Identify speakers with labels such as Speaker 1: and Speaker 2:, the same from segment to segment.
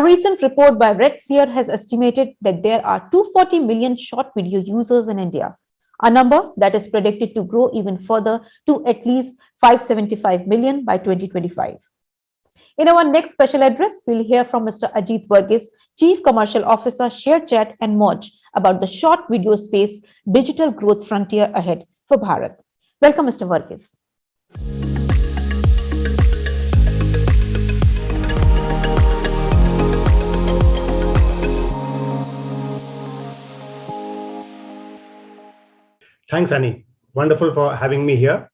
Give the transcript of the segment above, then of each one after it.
Speaker 1: recent report by Redseer has estimated that there are 240 million short video users in India, a number that is predicted to grow even further to at least 575 million by 2025. In our next special address, we'll hear from Mr. Ajit Varghese, Chief Commercial Officer, ShareChat and Moj, about the short video space digital growth frontier ahead for Bharat. Welcome, Mr. Varghese.
Speaker 2: Thanks, Annie. Wonderful for having me here.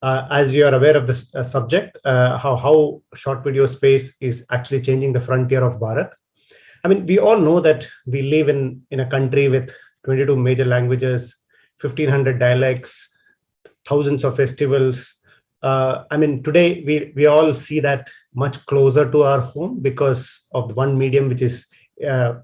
Speaker 2: As you are aware of this subject, how short video space is actually changing the frontier of Bharat. I mean, we all know that we live in a country with 22 major languages, 1,500 dialects, thousands of festivals. I mean, today we all see that much closer to our home because of one medium, which is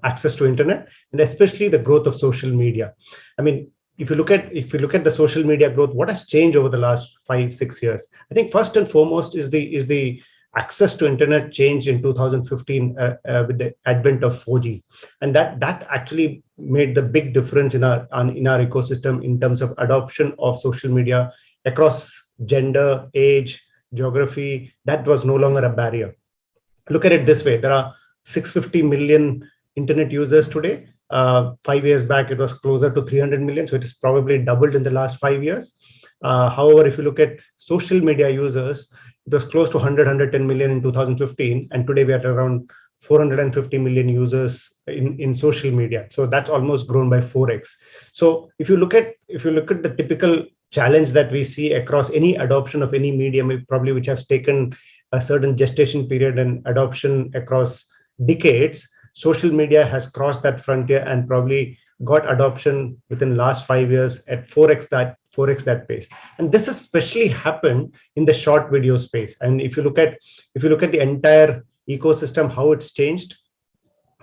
Speaker 2: access to internet, and especially the growth of social media. I mean, if you look at the social media growth, what has changed over the last 5-6 years? I think first and foremost is the access to internet change in 2015 with the advent of 4G, and that actually made the big difference in our ecosystem in terms of adoption of social media across gender, age, geography. That was no longer a barrier. Look at it this way: there are 650 million internet users today. 5 years back, it was closer to 300 million. So it has probably doubled in the last 5 years. However, if you look at social media users, it was close to 110 million in 2015. And today we are at around 450 million users in social media. So that's almost grown by 4x. So if you look at the typical challenge that we see across any adoption of any medium, probably which has taken a certain gestation period and adoption across decades, social media has crossed that frontier and probably got adoption within last 5 years at 4x that pace. And this has especially happened in the short video space. And if you look at the entire ecosystem, how it's changed,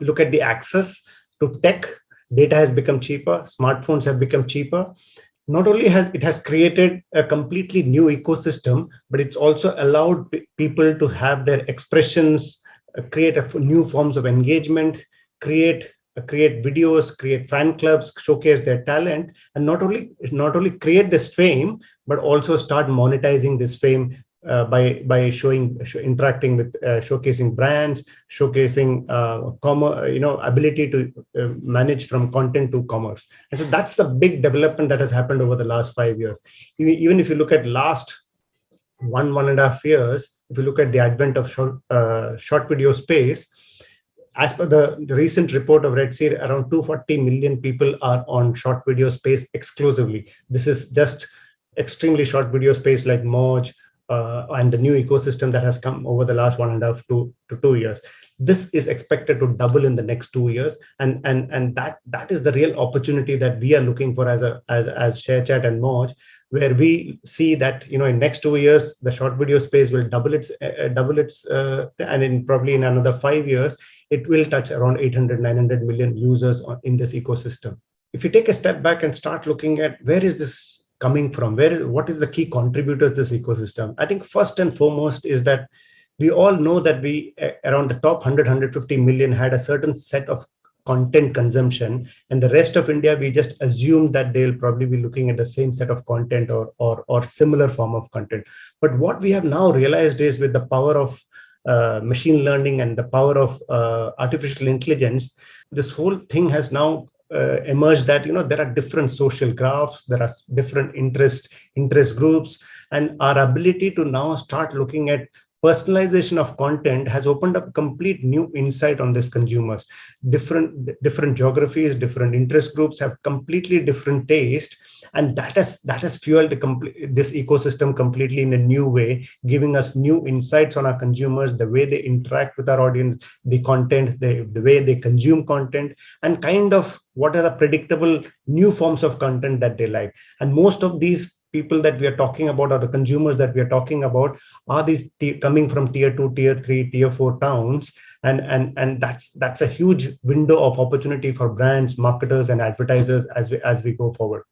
Speaker 2: look at the access to tech. Data has become cheaper, smartphones have become cheaper. Not only has created a completely new ecosystem, but it's also allowed people to have their expressions, create new forms of engagement, create videos, create fan clubs, showcase their talent, and not only create this fame, but also start monetizing this fame by interacting with, showcasing brands, showcasing ability to manage from content to commerce. And so that's the big development that has happened over the last 5 years. Even if you look at last 1.5 years, if you look at the advent of short video space, as per the recent report of Redseer, around 240 million people are on short video space exclusively. This is just extremely short video space like Moj and the new ecosystem that has come over the last 1.5 to 2 years. This is expected to double in the next 2 years, and that is the real opportunity that we are looking for as ShareChat and Moj, where we see that in next 2 years the short video space will double its and probably in another 5 years it will touch around 800-900 million users in this ecosystem. If you take a step back and start looking at where is this coming from, what is the key contributors to this ecosystem, I think first and foremost is that we all know that we around the top 150 million had a certain set of content consumption, and the rest of India, we just assume that they'll probably be looking at the same set of content or similar form of content. But what we have now realized is, with the power of machine learning and the power of artificial intelligence, this whole thing has now emerged that there are different social graphs, there are different interest groups, and our ability to now start looking at personalization of content has opened up complete new insight on these consumers. Different geographies, different interest groups have completely different taste, and that has fueled this ecosystem completely in a new way, giving us new insights on our consumers, the way they interact with our audience, the content, the way they consume content, and kind of what are the predictable new forms of content that they like. And most of these people that we are talking about, or the consumers that we are talking about, are these coming from tier 2, tier 3, tier 4 towns, and that's a huge window of opportunity for brands, marketers, and advertisers as we go forward.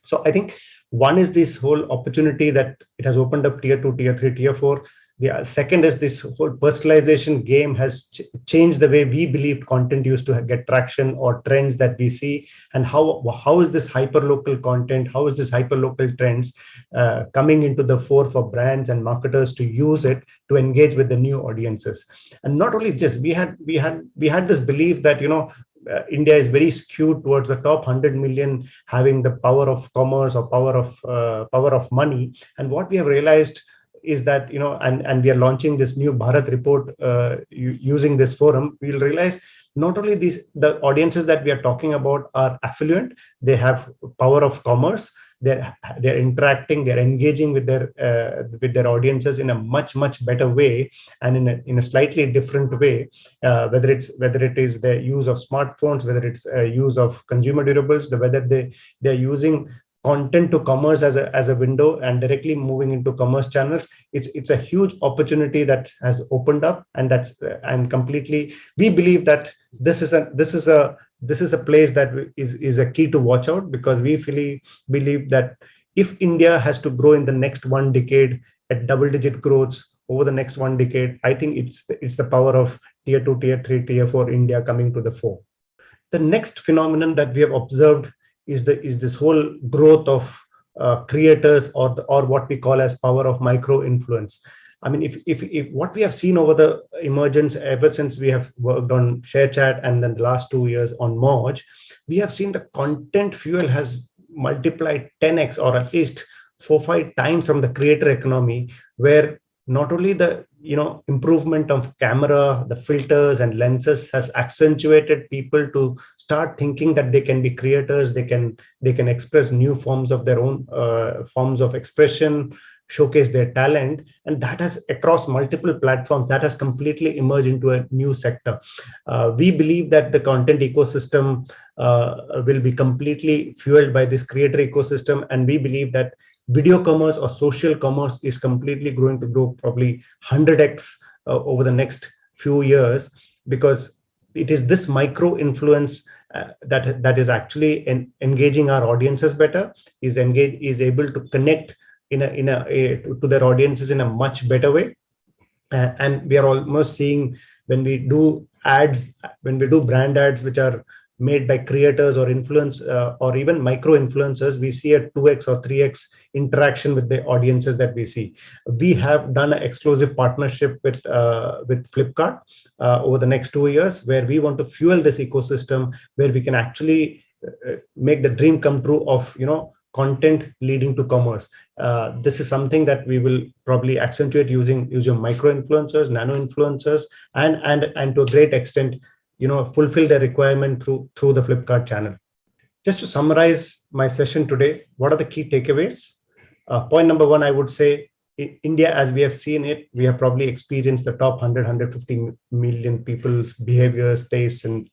Speaker 2: So I think one is this whole opportunity that it has opened up tier 2, tier 3, tier 4. The second is this whole personalization game has changed the way we believed content used to get traction or trends that we see, and how is this hyper-local content, how is this hyper-local trends coming into the fore for brands and marketers to use it to engage with the new audiences. And not only just we had this belief that India is very skewed towards the top 100 million having the power of commerce or power of money. And what we have realized is that and we are launching this new Bharat report using this forum. We'll realize not only the audiences that we are talking about are affluent, they have power of commerce, they're interacting, they're engaging with their audiences in a much better way, and in a slightly different way, whether it is the use of smartphones, whether it's use of consumer durables, whether they're using content to commerce as a window and directly moving into commerce channels. It's a huge opportunity that has opened up, and completely we believe that this is a place that is a key to watch out, because we believe that if India has to grow in the next one decade at double-digit growths over the next one decade, I think it's the power of tier 2, tier 3, tier 4 India coming to the fore. The next phenomenon that we have observed is this whole growth of creators, or what we call as power of micro influence. I mean, if what we have seen over the emergence ever since we have worked on ShareChat and then the last 2 years on Moj, we have seen the content fuel has multiplied 10x or at least 4-5 times from the creator economy, where not only the improvement of camera, the filters and lenses has accentuated people to start thinking that they can be creators, they can express new forms of their own forms of expression, showcase their talent, and that has across multiple platforms, that has completely emerged into a new sector. We believe that the content ecosystem will be completely fueled by this creator ecosystem, and we believe that video commerce or social commerce is completely going to grow probably 100x over the next few years, because it is this micro influence that is actually engaging our audiences better, is able to connect to their audiences in a much better way. And we are almost seeing, when we do brand ads which are made by creators or influence or even micro influencers, we see a 2x or 3x interaction with the audiences that we see. We have done an exclusive partnership with Flipkart over the next 2 years, where we want to fuel this ecosystem, where we can actually make the dream come true of content leading to commerce. This is something that we will probably accentuate using micro influencers, nano influencers, and to a great extent fulfill their requirement through the Flipkart channel. Just to summarize my session today, what are the key takeaways? Point number one, I would say, in India, as we have seen it, we have probably experienced the top 150 million people's behaviors, tastes, and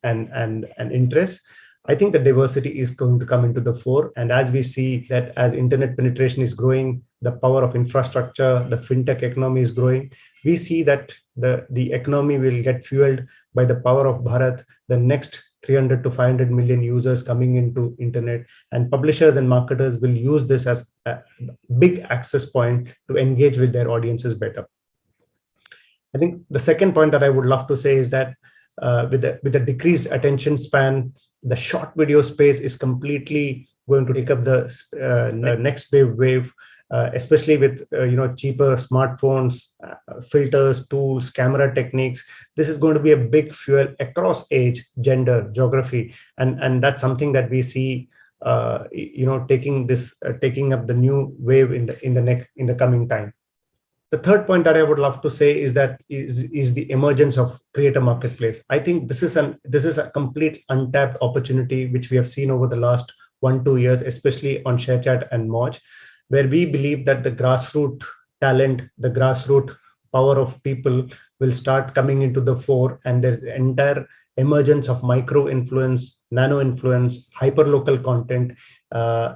Speaker 2: interests. I think the diversity is going to come into the fore. And as we see that as internet penetration is growing, the power of infrastructure, the fintech economy is growing, we see that the economy will get fueled by the power of Bharat, the next 300 to 500 million users coming into internet, and publishers and marketers will use this as a big access point to engage with their audiences better. I think the second point that I would love to say is that with the decreased attention span, the short video space is completely going to take up the next wave, especially with cheaper smartphones, filters, tools, camera techniques. This is going to be a big fuel across age, gender, geography, and that's something that we see taking up the new wave in the coming time. The third point that I would love to say is the emergence of creator marketplace. I think this is a complete untapped opportunity which we have seen over the last 1-2 years, especially on ShareChat and Moj, where we believe that the grassroots talent, the grassroots power of people will start coming into the fore, and there's the entire emergence of micro influence, nano influence, hyper local content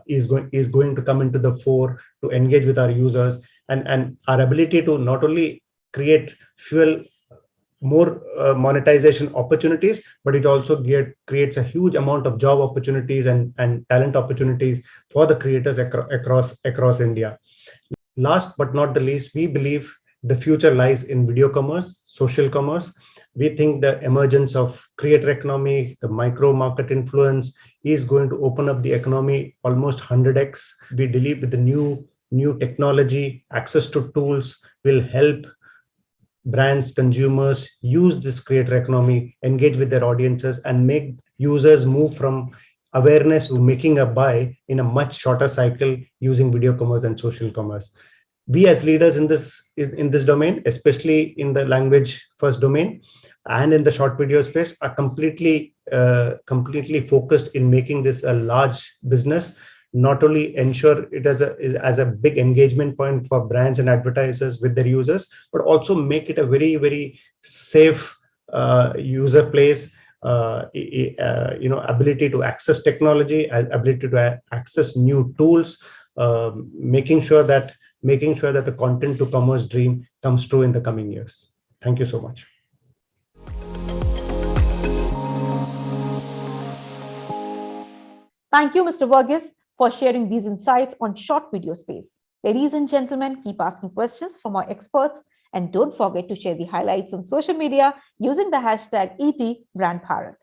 Speaker 2: is going to come into the fore to engage with our users. And our ability to not only fuel more monetization opportunities, but it also creates a huge amount of job opportunities and talent opportunities for the creators across India. Last but not the least, we believe the future lies in video commerce, social commerce. We think the emergence of creator economy, the micro market influence is going to open up the economy almost 100x. We believe with the new technology, access to tools will help brands, consumers use this creator economy, engage with their audiences, and make users move from awareness to making a buy in a much shorter cycle using video commerce and social commerce. We as leaders in this domain, especially in the language first domain and in the short video space, are completely focused in making this a large business. Not only ensure it as a big engagement point for brands and advertisers with their users, but also make it a very, very safe user place. Ability to access technology, ability to access new tools, making sure that the content to commerce dream comes true in the coming years. Thank you so much.
Speaker 1: Thank you, Mr. Verghese, for sharing these insights on short video space. Ladies and gentlemen, keep asking questions from our experts and don't forget to share the highlights on social media using the hashtag #ETBrandBharat.